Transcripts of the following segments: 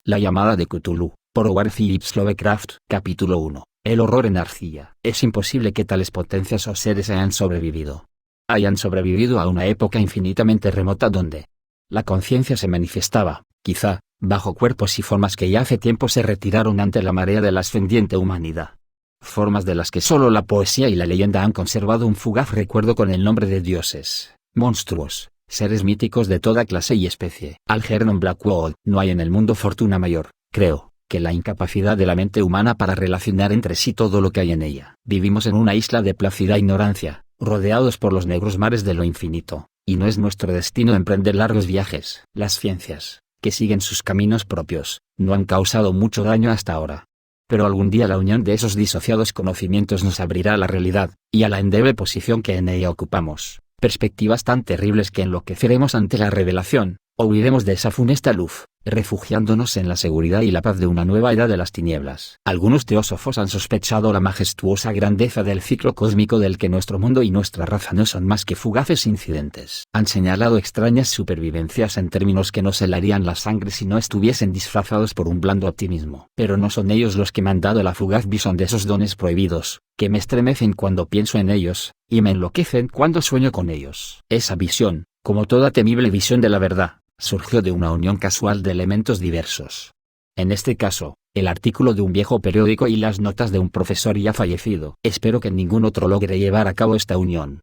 La llamada de Cthulhu, por Howard Phillips Lovecraft. Capítulo 1. El horror en arcilla. Es imposible que tales potencias o seres hayan sobrevivido a una época infinitamente remota donde la conciencia se manifestaba, quizá, bajo cuerpos y formas que ya hace tiempo se retiraron ante la marea de la ascendiente humanidad. Formas de las que solo la poesía y la leyenda han conservado un fugaz recuerdo con el nombre de dioses, monstruos, seres míticos de toda clase y especie. Algernon Blackwell. No hay en el mundo fortuna mayor, creo, que la incapacidad de la mente humana para relacionar entre sí todo lo que hay en ella. Vivimos en una isla de plácida ignorancia, rodeados por los negros mares de lo infinito, y no es nuestro destino emprender largos viajes. Las ciencias, que siguen sus caminos propios, no han causado mucho daño hasta ahora. Pero algún día la unión de esos disociados conocimientos nos abrirá a la realidad, y a la endeble posición que en ella ocupamos, perspectivas tan terribles que enloqueceremos ante la revelación, o huiremos de esa funesta luz, refugiándonos en la seguridad y la paz de una nueva edad de las tinieblas. Algunos teósofos han sospechado la majestuosa grandeza del ciclo cósmico del que nuestro mundo y nuestra raza no son más que fugaces incidentes. Han señalado extrañas supervivencias en términos que nos helarían la sangre si no estuviesen disfrazados por un blando optimismo. Pero no son ellos los que me han dado la fugaz visión de esos dones prohibidos, que me estremecen cuando pienso en ellos, y me enloquecen cuando sueño con ellos. Esa visión, como toda temible visión de la verdad, surgió de una unión casual de elementos diversos. En este caso, el artículo de un viejo periódico y las notas de un profesor ya fallecido. Espero que ningún otro logre llevar a cabo esta unión.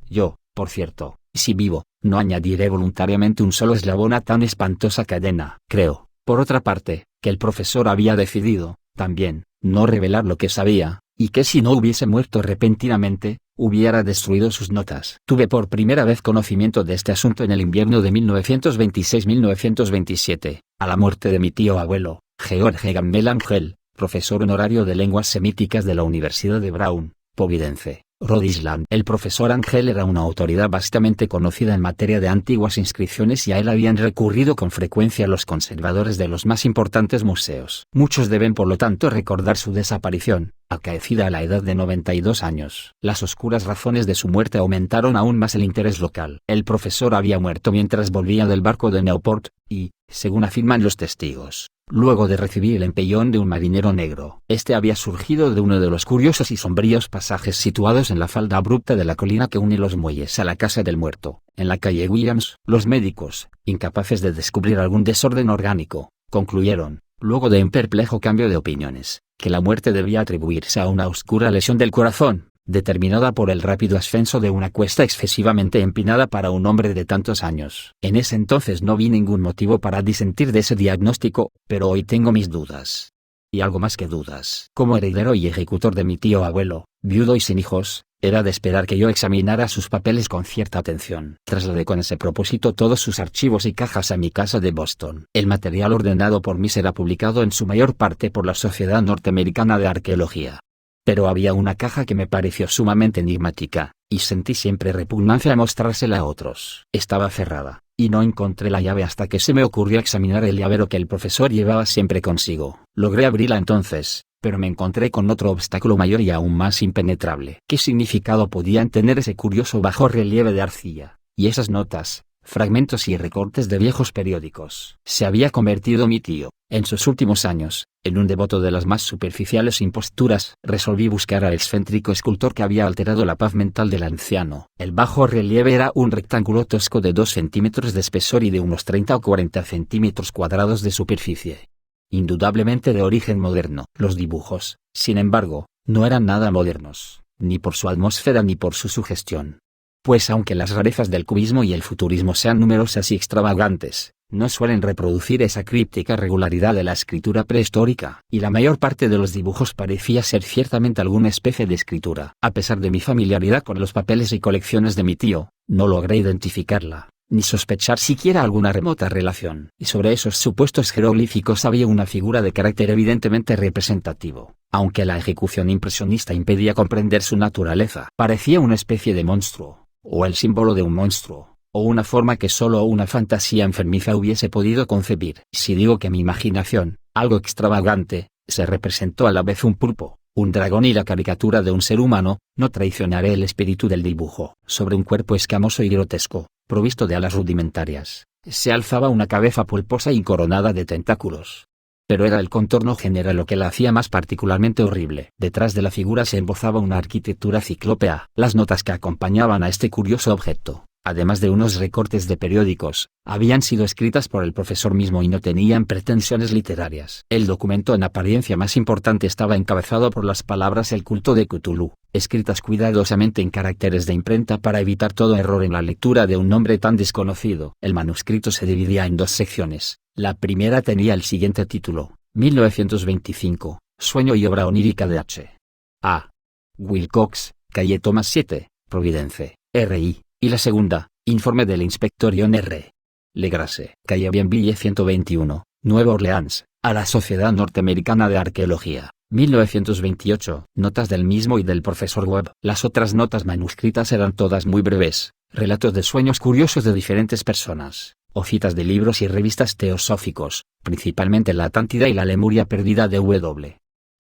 Yo, por cierto, si vivo, no añadiré voluntariamente un solo eslabón a tan espantosa cadena. Creo, por otra parte, que el profesor había decidido, también, no revelar lo que sabía, y que si no hubiese muerto repentinamente, hubiera destruido sus notas. Tuve por primera vez conocimiento de este asunto en el invierno de 1926-1927, a la muerte de mi tío abuelo, George Gamble Angel, profesor honorario de lenguas semíticas de la Universidad de Brown, Providence, Rhode Island. El profesor Angel era una autoridad vastamente conocida en materia de antiguas inscripciones y a él habían recurrido con frecuencia los conservadores de los más importantes museos. Muchos deben por lo tanto recordar su desaparición, acaecida a la edad de 92 años. Las oscuras razones de su muerte aumentaron aún más el interés local. El profesor había muerto mientras volvía del barco de Newport, y, según afirman los testigos, luego de recibir el empellón de un marinero negro. Este había surgido de uno de los curiosos y sombríos pasajes situados en la falda abrupta de la colina que une los muelles a la casa del muerto, en la calle Williams. Los médicos, incapaces de descubrir algún desorden orgánico, concluyeron, luego de un perplejo cambio de opiniones, que la muerte debía atribuirse a una oscura lesión del corazón, determinada por el rápido ascenso de una cuesta excesivamente empinada para un hombre de tantos años. En ese entonces no vi ningún motivo para disentir de ese diagnóstico, pero hoy tengo mis dudas. Y algo más que dudas. Como heredero y ejecutor de mi tío abuelo, viudo y sin hijos, era de esperar que yo examinara sus papeles con cierta atención. Trasladé con ese propósito todos sus archivos y cajas a mi casa de Boston. El material ordenado por mí será publicado en su mayor parte por la Sociedad Norteamericana de Arqueología. Pero había una caja que me pareció sumamente enigmática, y sentí siempre repugnancia a mostrársela a otros. Estaba cerrada, y no encontré la llave hasta que se me ocurrió examinar el llavero que el profesor llevaba siempre consigo. Logré abrirla entonces, pero me encontré con otro obstáculo mayor y aún más impenetrable. ¿Qué significado podían tener ese curioso bajorrelieve de arcilla, y esas notas, fragmentos y recortes de viejos periódicos? Se había convertido mi tío, en sus últimos años, en un devoto de las más superficiales imposturas. Resolví buscar al excéntrico escultor que había alterado la paz mental del anciano. El bajo relieve era un rectángulo tosco de 2 centímetros de espesor y de unos 30 o 40 centímetros cuadrados de superficie. Indudablemente de origen moderno. Los dibujos, sin embargo, no eran nada modernos, ni por su atmósfera ni por su sugestión. Pues aunque las rarezas del cubismo y el futurismo sean numerosas y extravagantes, no suelen reproducir esa críptica regularidad de la escritura prehistórica, y la mayor parte de los dibujos parecía ser ciertamente alguna especie de escritura. A pesar de mi familiaridad con los papeles y colecciones de mi tío, no logré identificarla, ni sospechar siquiera alguna remota relación. Y sobre esos supuestos jeroglíficos había una figura de carácter evidentemente representativo, aunque la ejecución impresionista impedía comprender su naturaleza. Parecía una especie de monstruo, o el símbolo de un monstruo, o una forma que solo una fantasía enfermiza hubiese podido concebir. Si digo que mi imaginación, algo extravagante, se representó a la vez un pulpo, un dragón y la caricatura de un ser humano, no traicionaré el espíritu del dibujo. Sobre un cuerpo escamoso y grotesco, provisto de alas rudimentarias, se alzaba una cabeza pulposa y coronada de tentáculos. Pero era el contorno general lo que la hacía más particularmente horrible. Detrás de la figura se embozaba una arquitectura ciclópea. Las notas que acompañaban a este curioso objeto, además de unos recortes de periódicos, habían sido escritas por el profesor mismo y no tenían pretensiones literarias. El documento en apariencia más importante estaba encabezado por las palabras "El culto de Cthulhu", escritas cuidadosamente en caracteres de imprenta para evitar todo error en la lectura de un nombre tan desconocido. El manuscrito se dividía en dos secciones. La primera tenía el siguiente título: 1925, Sueño y obra onírica de H. A. Wilcox, calle Thomas 7, Providence, R.I., y la segunda, Informe del inspector John R. Legrasse, calle Bienville 121, Nueva Orleans, a la Sociedad Norteamericana de Arqueología, 1928. Notas del mismo y del profesor Webb. Las otras notas manuscritas eran todas muy breves, relatos de sueños curiosos de diferentes personas, o citas de libros y revistas teosóficos, principalmente la Atlántida y la Lemuria perdida de W.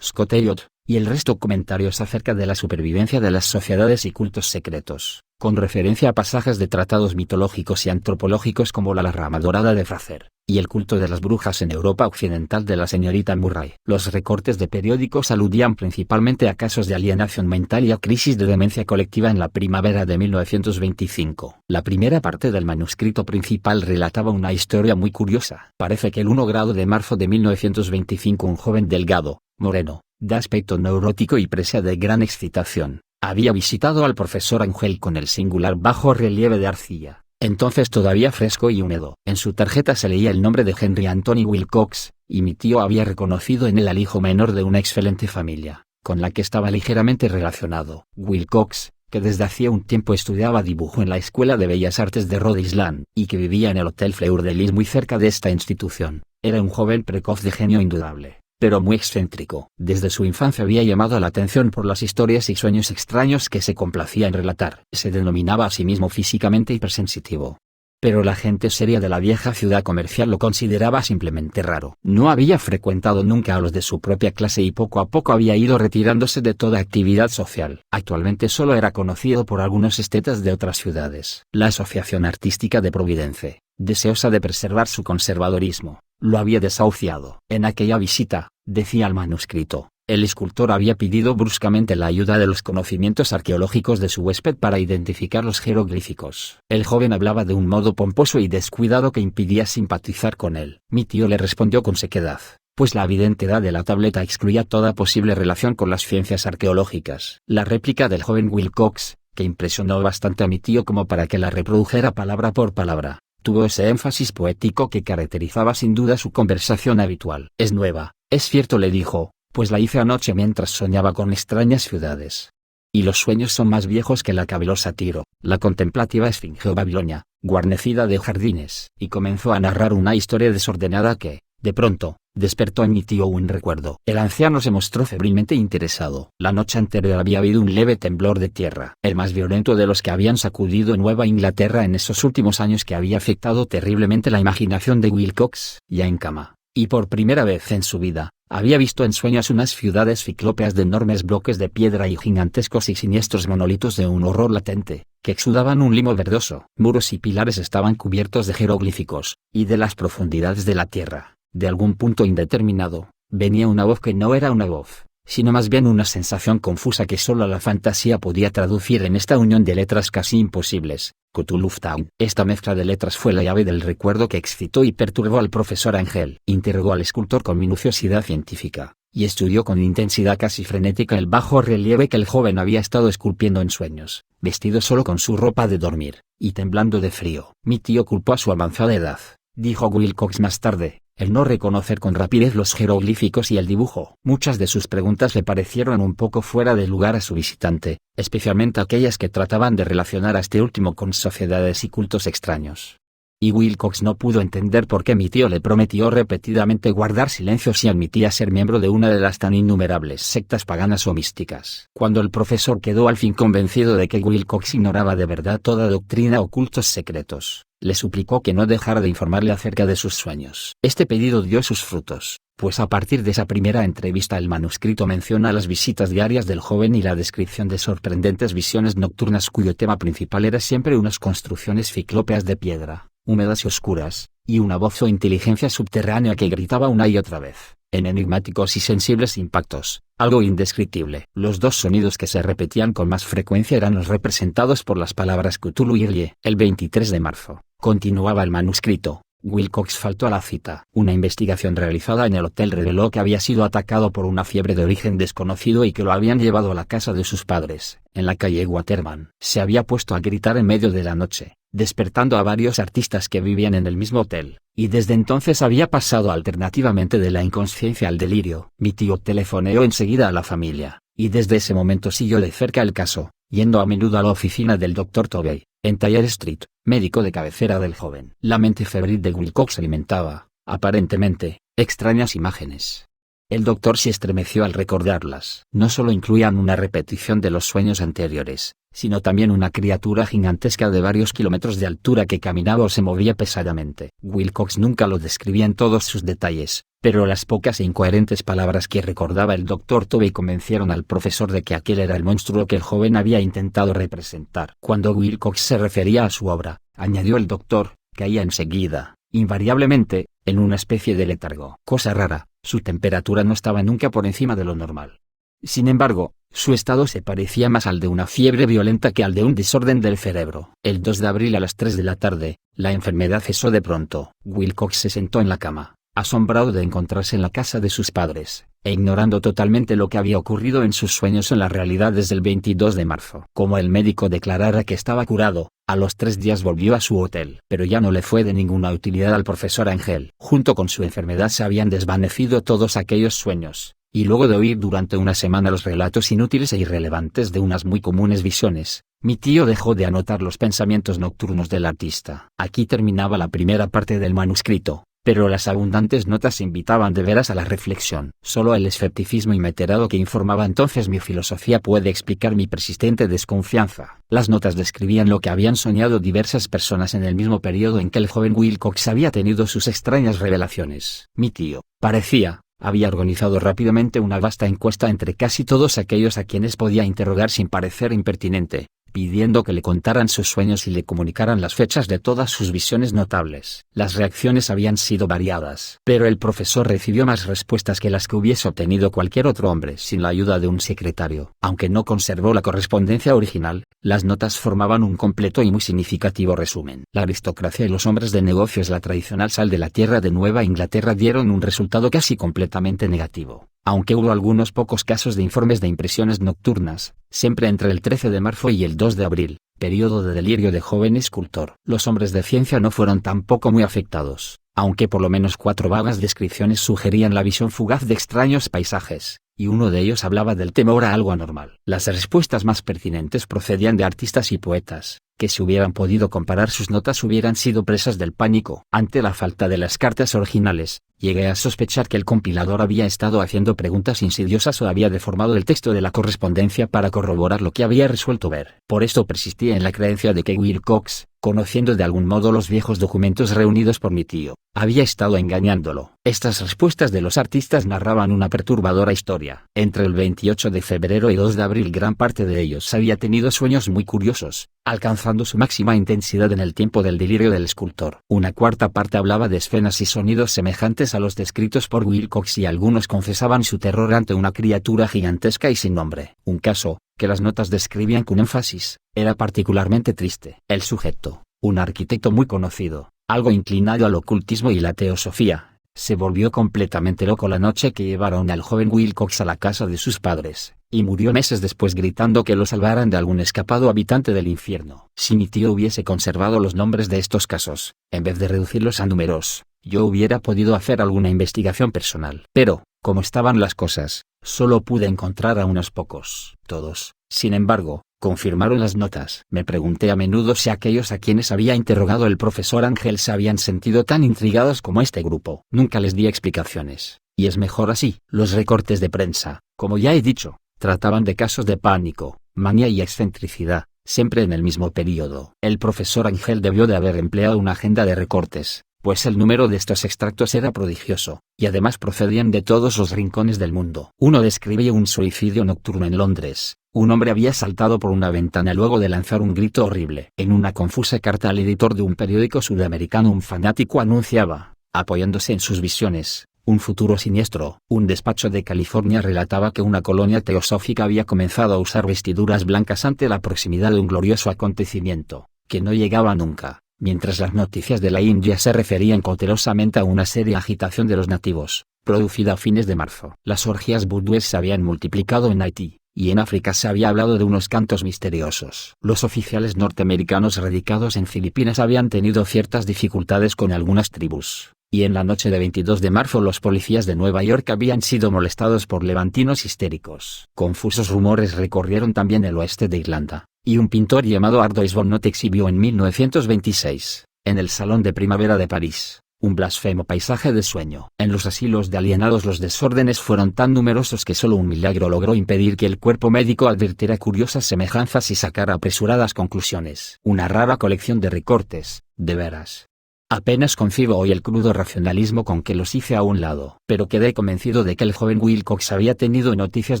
Scott Elliot, y el resto comentarios acerca de la supervivencia de las sociedades y cultos secretos, con referencia a pasajes de tratados mitológicos y antropológicos como La rama dorada de Frazer, y el culto de las brujas en Europa occidental de la señorita Murray. Los recortes de periódicos aludían principalmente a casos de alienación mental y a crisis de demencia colectiva en la primavera de 1925. La primera parte del manuscrito principal relataba una historia muy curiosa. Parece que el 1 grado de marzo de 1925 un joven delgado, moreno, de aspecto neurótico y presa de gran excitación, había visitado al profesor Ángel con el singular bajo relieve de arcilla, entonces todavía fresco y húmedo. En su tarjeta se leía el nombre de Henry Anthony Wilcox, y mi tío había reconocido en él al hijo menor de una excelente familia, con la que estaba ligeramente relacionado. Wilcox, que desde hacía un tiempo estudiaba dibujo en la Escuela de Bellas Artes de Rhode Island, y que vivía en el Hotel Fleur de Lis muy cerca de esta institución, era un joven precoz de genio indudable, pero muy excéntrico. Desde su infancia había llamado la atención por las historias y sueños extraños que se complacía en relatar. Se denominaba a sí mismo físicamente hipersensitivo. Pero la gente seria de la vieja ciudad comercial lo consideraba simplemente raro. No había frecuentado nunca a los de su propia clase y poco a poco había ido retirándose de toda actividad social. Actualmente solo era conocido por algunos estetas de otras ciudades. La Asociación Artística de Providence, deseosa de preservar su conservadorismo, lo había desahuciado. En aquella visita, decía el manuscrito, el escultor había pedido bruscamente la ayuda de los conocimientos arqueológicos de su huésped para identificar los jeroglíficos. El joven hablaba de un modo pomposo y descuidado que impidía simpatizar con él. Mi tío le respondió con sequedad, pues la evidentedad de la tableta excluía toda posible relación con las ciencias arqueológicas. La réplica del joven Wilcox, que impresionó bastante a mi tío como para que la reprodujera palabra por palabra, tuvo ese énfasis poético que caracterizaba sin duda su conversación habitual. Es nueva, es cierto, le dijo, pues la hice anoche mientras soñaba con extrañas ciudades. Y los sueños son más viejos que la cabelosa Tiro, la contemplativa esfinge o Babilonia, guarnecida de jardines. Y comenzó a narrar una historia desordenada que, de pronto, despertó en mi tío un recuerdo. El anciano se mostró febrilmente interesado. La noche anterior había habido un leve temblor de tierra, el más violento de los que habían sacudido Nueva Inglaterra en esos últimos años, que había afectado terriblemente la imaginación de Wilcox. Ya en cama, y por primera vez en su vida, había visto en sueños unas ciudades ciclópeas de enormes bloques de piedra y gigantescos y siniestros monolitos de un horror latente, que exudaban un limo verdoso. Muros y pilares estaban cubiertos de jeroglíficos, y de las profundidades de la tierra, de algún punto indeterminado, venía una voz que no era una voz, sino más bien una sensación confusa que solo la fantasía podía traducir en esta unión de letras casi imposibles. Cthulhu Town. Esta mezcla de letras fue la llave del recuerdo que excitó y perturbó al profesor Ángel. Interrogó al escultor con minuciosidad científica, y estudió con intensidad casi frenética el bajo relieve que el joven había estado esculpiendo en sueños, vestido solo con su ropa de dormir, y temblando de frío. Mi tío culpó a su avanzada edad, dijo Wilcox más tarde, el no reconocer con rapidez los jeroglíficos y el dibujo. Muchas de sus preguntas le parecieron un poco fuera de lugar a su visitante, especialmente aquellas que trataban de relacionar a este último con sociedades y cultos extraños. Y Wilcox no pudo entender por qué mi tío le prometió repetidamente guardar silencio si admitía ser miembro de una de las tan innumerables sectas paganas o místicas. Cuando el profesor quedó al fin convencido de que Wilcox ignoraba de verdad toda doctrina o cultos secretos, le suplicó que no dejara de informarle acerca de sus sueños. Este pedido dio sus frutos, pues a partir de esa primera entrevista el manuscrito menciona las visitas diarias del joven y la descripción de sorprendentes visiones nocturnas cuyo tema principal era siempre unas construcciones ciclópeas de piedra, húmedas y oscuras, y una voz o inteligencia subterránea que gritaba una y otra vez, en enigmáticos y sensibles impactos, algo indescriptible. Los dos sonidos que se repetían con más frecuencia eran los representados por las palabras Cthulhu y R'lyeh. El 23 de marzo, continuaba el manuscrito, Wilcox faltó a la cita. Una investigación realizada en el hotel reveló que había sido atacado por una fiebre de origen desconocido y que lo habían llevado a la casa de sus padres, en la calle Waterman. Se había puesto a gritar en medio de la noche, despertando a varios artistas que vivían en el mismo hotel, y desde entonces había pasado alternativamente de la inconsciencia al delirio. Mi tío telefoneó enseguida a la familia, y desde ese momento siguió de cerca el caso, yendo a menudo a la oficina del Dr. Tobey, en Thayer Street, médico de cabecera del joven. La mente febril de Wilcox alimentaba, aparentemente, extrañas imágenes. El doctor se estremeció al recordarlas. No solo incluían una repetición de los sueños anteriores, sino también una criatura gigantesca de varios kilómetros de altura que caminaba o se movía pesadamente. Wilcox nunca lo describía en todos sus detalles, pero las pocas e incoherentes palabras que recordaba el Dr. Tobey convencieron al profesor de que aquel era el monstruo que el joven había intentado representar. Cuando Wilcox se refería a su obra, añadió el doctor, caía enseguida, invariablemente, en una especie de letargo. Cosa rara, su temperatura no estaba nunca por encima de lo normal. Sin embargo, su estado se parecía más al de una fiebre violenta que al de un desorden del cerebro. El 2 de abril a las 3 de la tarde, la enfermedad cesó de pronto. Wilcox se sentó en la cama, asombrado de encontrarse en la casa de sus padres, e ignorando totalmente lo que había ocurrido en sus sueños en la realidad desde el 22 de marzo. Como el médico declarara que estaba curado, a los 3 días volvió a su hotel. Pero ya no le fue de ninguna utilidad al profesor Ángel. Junto con su enfermedad se habían desvanecido todos aquellos sueños, y luego de oír durante una semana los relatos inútiles e irrelevantes de unas muy comunes visiones, mi tío dejó de anotar los pensamientos nocturnos del artista. Aquí terminaba la primera parte del manuscrito, pero las abundantes notas invitaban de veras a la reflexión. Solo el escepticismo inveterado que informaba entonces mi filosofía puede explicar mi persistente desconfianza. Las notas describían lo que habían soñado diversas personas en el mismo periodo en que el joven Wilcox había tenido sus extrañas revelaciones. Mi tío, parecía, había organizado rápidamente una vasta encuesta entre casi todos aquellos a quienes podía interrogar sin parecer impertinente, pidiendo que le contaran sus sueños y le comunicaran las fechas de todas sus visiones notables. Las reacciones habían sido variadas, pero el profesor recibió más respuestas que las que hubiese obtenido cualquier otro hombre sin la ayuda de un secretario. Aunque no conservó la correspondencia original, las notas formaban un completo y muy significativo resumen. La aristocracia y los hombres de negocios, la tradicional sal de la tierra de Nueva Inglaterra, dieron un resultado casi completamente negativo. Aunque hubo algunos pocos casos de informes de impresiones nocturnas, siempre entre el 13 de marzo y el 2 de abril, periodo de delirio de joven escultor. Los hombres de ciencia no fueron tampoco muy afectados, aunque por lo menos 4 vagas descripciones sugerían la visión fugaz de extraños paisajes, y uno de ellos hablaba del temor a algo anormal. Las respuestas más pertinentes procedían de artistas y poetas, que si hubieran podido comparar sus notas hubieran sido presas del pánico. Ante la falta de las cartas originales, llegué a sospechar que el compilador había estado haciendo preguntas insidiosas o había deformado el texto de la correspondencia para corroborar lo que había resuelto ver. Por esto persistía en la creencia de que Wilcox, conociendo de algún modo los viejos documentos reunidos por mi tío, había estado engañándolo. Estas respuestas de los artistas narraban una perturbadora historia. Entre el 28 de febrero y 2 de abril gran parte de ellos había tenido sueños muy curiosos, alcanzando su máxima intensidad en el tiempo del delirio del escultor. Una cuarta parte hablaba de escenas y sonidos semejantes a los descritos por Wilcox y algunos confesaban su terror ante una criatura gigantesca y sin nombre. Un caso, que las notas describían con énfasis, era particularmente triste. El sujeto, un arquitecto muy conocido, algo inclinado al ocultismo y la teosofía, se volvió completamente loco la noche que llevaron al joven Wilcox a la casa de sus padres, y murió meses después gritando que lo salvaran de algún escapado habitante del infierno. Si mi tío hubiese conservado los nombres de estos casos, en vez de reducirlos a números, yo hubiera podido hacer alguna investigación personal. Pero, como estaban las cosas, solo pude encontrar a unos pocos. Todos, sin embargo, confirmaron las notas. Me pregunté a menudo si aquellos a quienes había interrogado el profesor Ángel se habían sentido tan intrigados como este grupo. Nunca les di explicaciones, y es mejor así. Los recortes de prensa, como ya he dicho, trataban de casos de pánico, manía y excentricidad, siempre en el mismo período. El profesor Ángel debió de haber empleado una agenda de recortes, pues el número de estos extractos era prodigioso, y además procedían de todos los rincones del mundo. Uno describía un suicidio nocturno en Londres. Un hombre había saltado por una ventana luego de lanzar un grito horrible. En una confusa carta al editor de un periódico sudamericano, un fanático anunciaba, apoyándose en sus visiones, un futuro siniestro. Un despacho de California relataba que una colonia teosófica había comenzado a usar vestiduras blancas ante la proximidad de un glorioso acontecimiento, que no llegaba nunca, mientras las noticias de la India se referían cautelosamente a una seria agitación de los nativos, producida a fines de marzo. Las orgías vudúes se habían multiplicado en Haití, y en África se había hablado de unos cantos misteriosos. Los oficiales norteamericanos radicados en Filipinas habían tenido ciertas dificultades con algunas tribus, y en la noche de 22 de marzo los policías de Nueva York habían sido molestados por levantinos histéricos. Confusos rumores recorrieron también el oeste de Irlanda, y un pintor llamado Ardois Bonnot exhibió en 1926, en el Salón de Primavera de París, un blasfemo paisaje de sueño. En los asilos de alienados los desórdenes fueron tan numerosos que solo un milagro logró impedir que el cuerpo médico advirtiera curiosas semejanzas y sacara apresuradas conclusiones. Una rara colección de recortes, de veras. Apenas concibo hoy el crudo racionalismo con que los hice a un lado. Pero quedé convencido de que el joven Wilcox había tenido noticias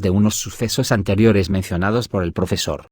de unos sucesos anteriores mencionados por el profesor.